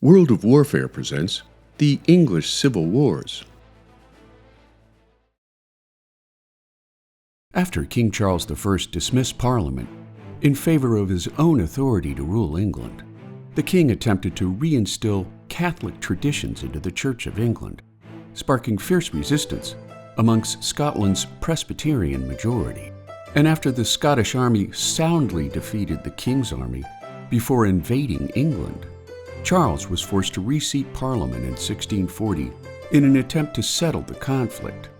World of Warfare presents the English Civil Wars. After King Charles I dismissed Parliament in favor of his own authority to rule England, the king attempted to reinstill Catholic traditions into the Church of England, sparking fierce resistance amongst Scotland's Presbyterian majority. And after the Scottish army soundly defeated the king's army before invading England, Charles was forced to reseat Parliament in 1640 in an attempt to settle the conflict,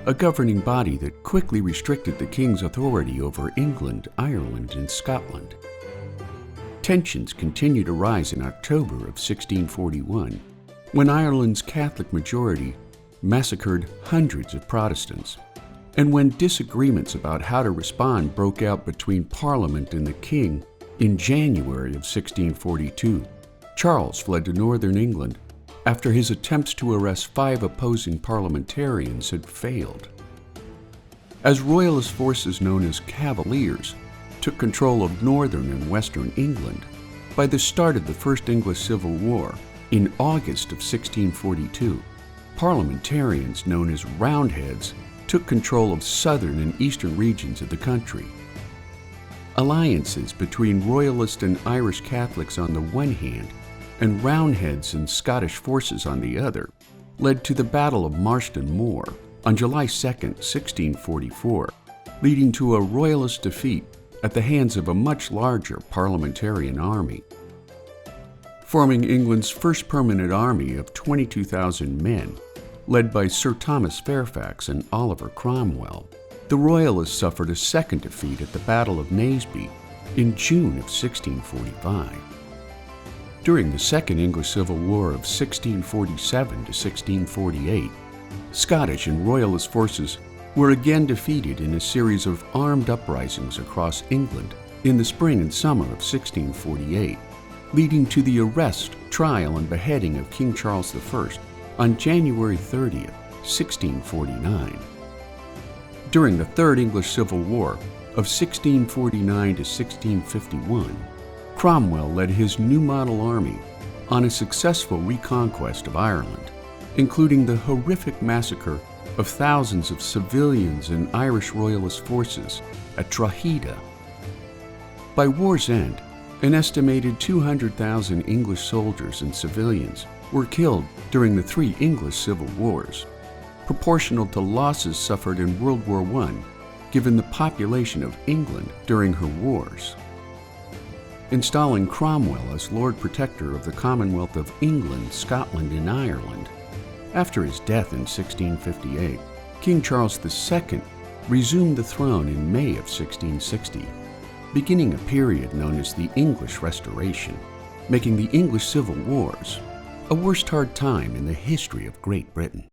a governing body that quickly restricted the king's authority over England, Ireland, and Scotland. Tensions continued to rise in October of 1641, when Ireland's Catholic majority massacred hundreds of Protestants, and when disagreements about how to respond broke out between Parliament and the king in January of 1642. Charles fled to northern England after his attempts to arrest 5 opposing parliamentarians had failed. As royalist forces known as Cavaliers took control of northern and western England, by the start of the First English Civil War in August of 1642, parliamentarians known as Roundheads took control of southern and eastern regions of the country. Alliances between Royalist and Irish Catholics on the one hand and Roundheads and Scottish forces on the other led to the Battle of Marston Moor on July 2, 1644, leading to a Royalist defeat at the hands of a much larger parliamentarian army. Forming England's first permanent army of 22,000 men, led by Sir Thomas Fairfax and Oliver Cromwell, the Royalists suffered a second defeat at the Battle of Naseby in June of 1645. During the Second English Civil War of 1647 to 1648, Scottish and Royalist forces were again defeated in a series of armed uprisings across England in the spring and summer of 1648, leading to the arrest, trial, and beheading of King Charles I on January 30, 1649. During the Third English Civil War of 1649 to 1651, Cromwell led his New Model Army on a successful reconquest of Ireland, including the horrific massacre of thousands of civilians and Irish Royalist forces at Drogheda. By war's end, an estimated 200,000 English soldiers and civilians were killed during the 3 English Civil Wars, proportional to losses suffered in World War I, given the population of England during her wars. Installing Cromwell as Lord Protector of the Commonwealth of England, Scotland, and Ireland. After his death in 1658, King Charles II resumed the throne in May of 1660, beginning a period known as the English Restoration, making the English Civil Wars a worst hard time in the history of Great Britain.